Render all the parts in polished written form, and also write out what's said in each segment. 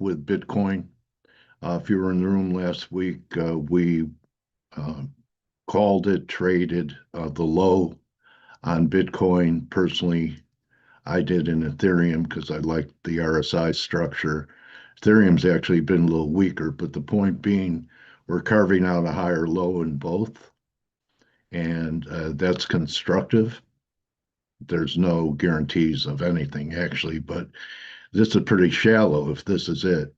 with Bitcoin. If you were in the room last week, we uh, called it, traded the low on Bitcoin. Personally, I did in Ethereum because I liked the RSI structure. Ethereum's actually been a little weaker, but the point being, we're carving out a higher low in both, and that's constructive. There's no guarantees of anything actually, but this is pretty shallow if this is it.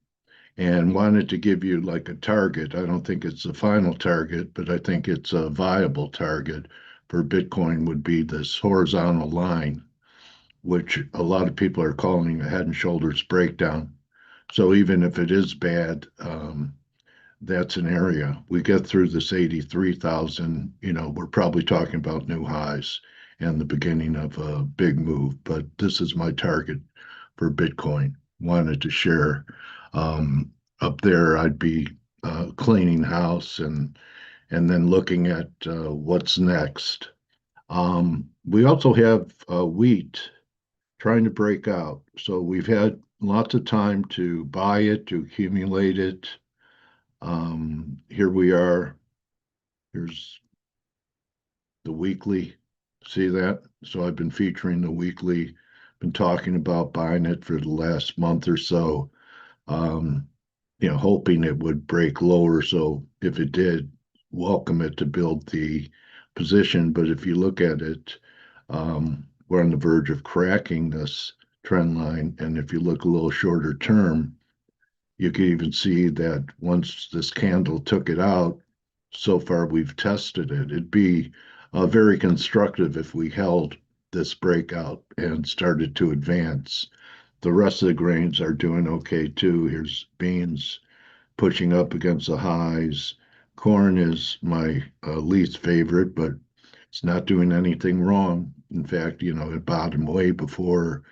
And wanted to give you like a target. I don't think it's the final target, but I think it's a viable target for Bitcoin would be this horizontal line, which a lot of people are calling a head and shoulders breakdown. So even if it is bad, that's an area. We get through this 83,000, we're probably talking about new highs and the beginning of a big move. But this is my target for Bitcoin. Wanted to share. Up there, I'd be cleaning house and then looking at what's next. We also have wheat trying to break out. So we've had lots of time to buy it, to accumulate it. Here we are. Here's the weekly. See that? So I've been featuring the weekly, been talking about buying it for the last month or so, um, hoping it would break lower. So if it did, welcome it to build the position. But if you look at it, we're on the verge of cracking this trend line. And if you look a little shorter term, you can even see that once this candle took it out, so far we've tested it. It'd be very constructive if we held this breakout and started to advance. The rest of the grains are doing okay too. Here's beans pushing up against the highs. Corn is my least favorite, but it's not doing anything wrong. In fact, it bottomed way before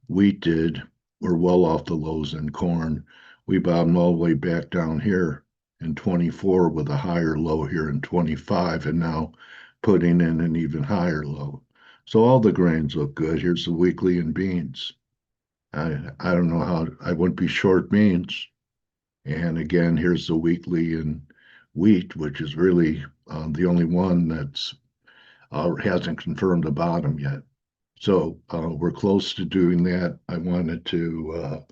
wheat did. We're well off the lows in corn. We bottomed all the way back down here in 24 with a higher low here in 25, and now putting in an even higher low. So all the grains look good. Here's the weekly in beans. I don't know how I wouldn't be short beans. And again, here's the weekly in wheat, which is really the only one that's hasn't confirmed the bottom yet. So we're close to doing that. I wanted to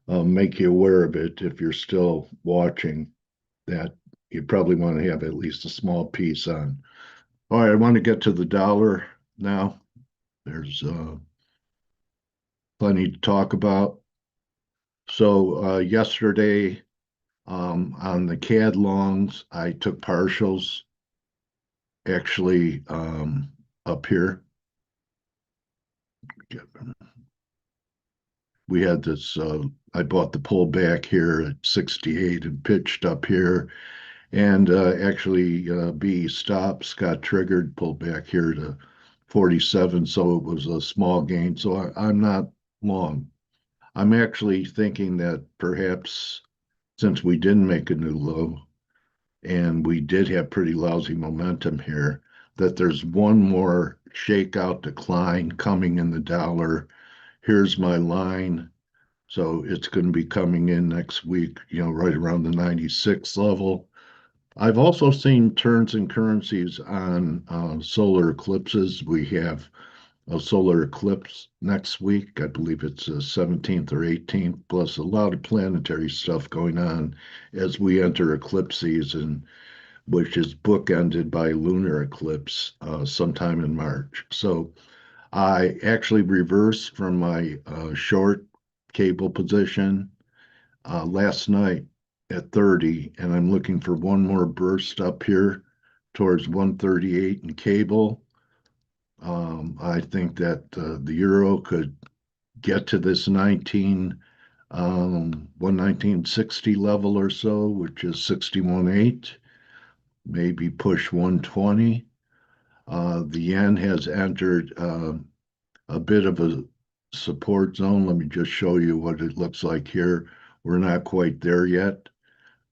make you aware of it if you're still watching, that you probably want to have at least a small piece on. All right, I want to get to the dollar now. There's plenty to talk about. So yesterday on the CAD longs, I took partials actually up here. We had this, I bought the pullback here at 68 and pitched up here. And actually, B stops got triggered, pulled back here to 47. So it was a small gain. So I'm not long. I'm actually thinking that perhaps since we didn't make a new low and we did have pretty lousy momentum here, that there's one more shakeout decline coming in the dollar. Here's my line. So it's going to be coming in next week, right around the 96 level. I've also seen turns in currencies on solar eclipses. We have a solar eclipse next week. I believe it's the 17th or 18th, plus a lot of planetary stuff going on as we enter eclipse season, which is bookended by lunar eclipse sometime in March. So I actually reversed from my short cable position last night at 30, and I'm looking for one more burst up here towards 138 in cable. I think that the euro could get to this 119.60 level or so, which is 61.8, maybe push 120. The yen has entered a bit of a support zone. Let me just show you what it looks like here. We're not quite there yet,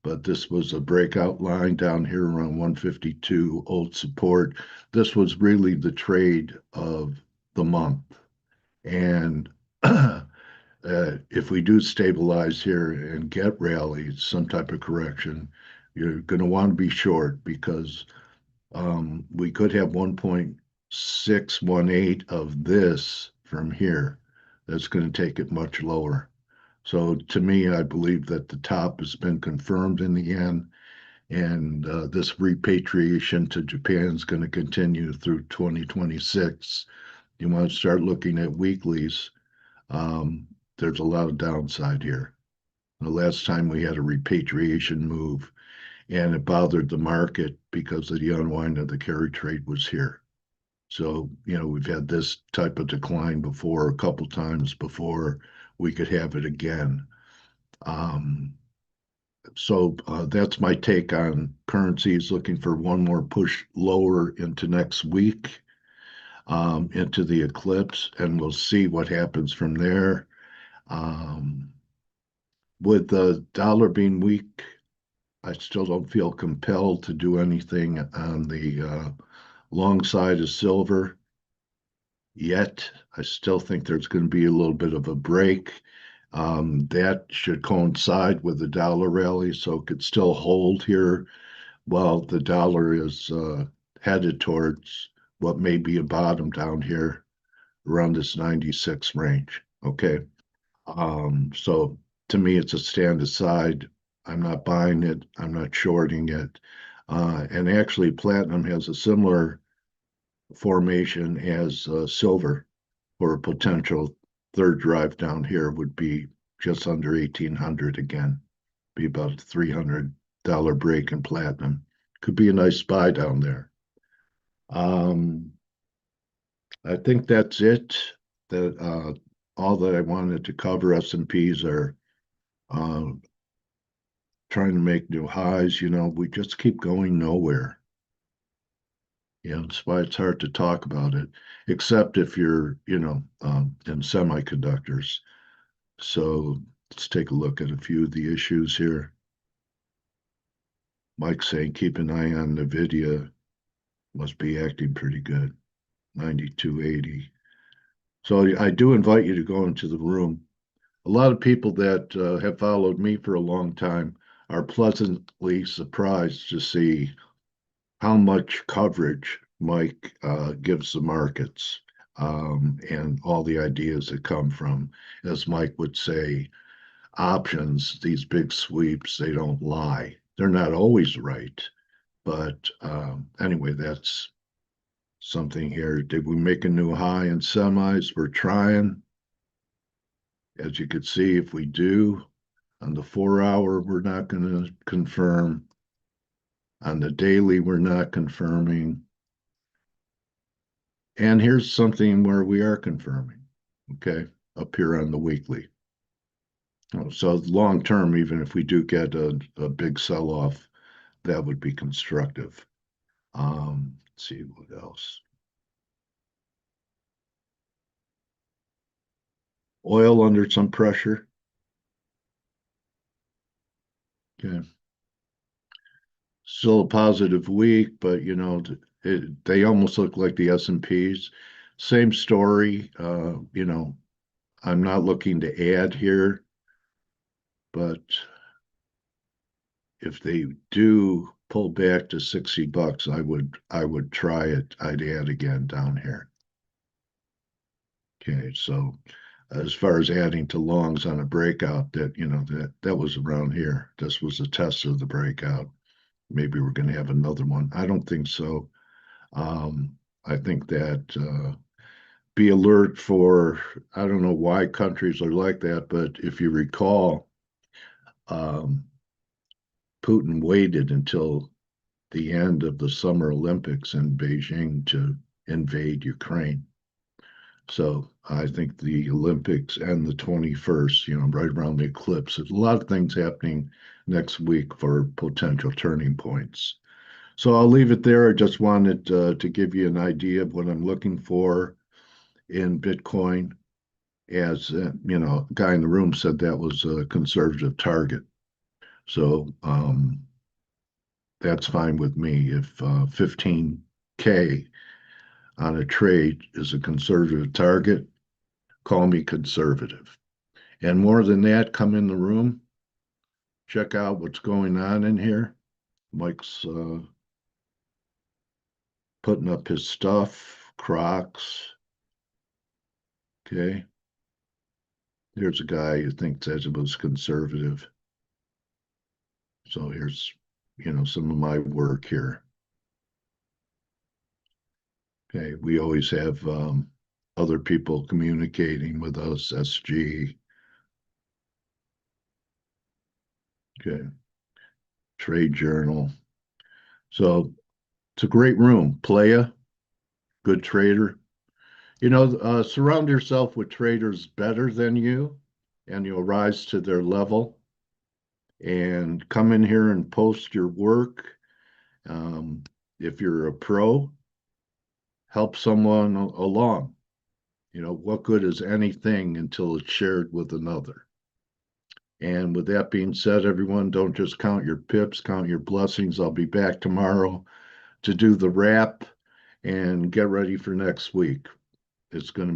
but this was a breakout line down here around 152 old support. This was really the trade of the month. And If we do stabilize here and get rallies, some type of correction, you're going to want to be short because we could have 1.618 of this from here. That's going to take it much lower. So to me, I believe that the top has been confirmed in the end, and this repatriation to Japan is going to continue through 2026. You want to start looking at weeklies. Um, there's a lot of downside here. The last time we had a repatriation move, and it bothered the market because of the unwind of the carry trade was here. So, we've had this type of decline before, a couple times before we could have it again. Um, so that's my take on currencies, looking for one more push lower into next week, into the eclipse, and we'll see what happens from there. Um, with the dollar being weak, I still don't feel compelled to do anything on the long side of silver yet. I still think there's going to be a little bit of a break. That should coincide with the dollar rally, so it could still hold here while the dollar is headed towards what may be a bottom down here around this 96 range. Okay. So to me, it's a stand aside. I'm not buying it. I'm not shorting it. And actually, platinum has a similar formation as silver, for a potential third drive down here would be just under 1800 again, be about a $300 break in platinum. Could be a nice buy down there. Um, I think that's it. That all that I wanted to cover. S&Ps are uh, trying to make new highs. We just keep going nowhere. That's why it's hard to talk about it, except if you're, in semiconductors. So let's take a look at a few of the issues here. Mike's saying keep an eye on NVIDIA, must be acting pretty good. 9280. So I do invite you to go into the room. A lot of people that have followed me for a long time are pleasantly surprised to see how much coverage Mike gives the markets, and all the ideas that come from, as Mike would say, options, these big sweeps, they don't lie. They're not always right. But anyway, that's something here. Did we make a new high in semis? We're trying. As you could see, if we do, on the 4 hour, we're not going to confirm. On the daily, we're not confirming. And here's something where we are confirming, okay, up here on the weekly. So long term, even if we do get a big sell off, that would be constructive. Let's see what else. Oil under some pressure. Okay. Still a positive week, but they almost look like the S&Ps. Same story. I'm not looking to add here, but if they do pull back to $60, I would try it. I'd add again down here. Okay, so as far as adding to longs on a breakout, that was around here. This was a test of the breakout. Maybe we're going to have another one. I don't think so. I think that be alert for, I don't know why countries are like that, but if you recall, um, Putin waited until the end of the Summer Olympics in Beijing to invade Ukraine. So I think the Olympics and the 21st, right around the eclipse, there's a lot of things happening next week for potential turning points. So I'll leave it there. I just wanted to give you an idea of what I'm looking for in Bitcoin. As a guy in the room said that was a conservative target. So that's fine with me. If 15K on a trade is a conservative target, call me conservative. And more than that, come in the room, check out what's going on in here. Mike's putting up his stuff, Crocs. Okay. Here's a guy who thinks that it was conservative. So here's, some of my work here. Okay. We always have other people communicating with us, SG. Okay. Trade Journal. So it's a great room. Playa, good trader. Surround yourself with traders better than you, and you'll rise to their level. And come in here and post your work. Um, if you're a pro, help someone along. What good is anything until it's shared with another? And with that being said, everyone, don't just count your pips, count your blessings. I'll be back tomorrow to do the wrap and get ready for next week. It's going to be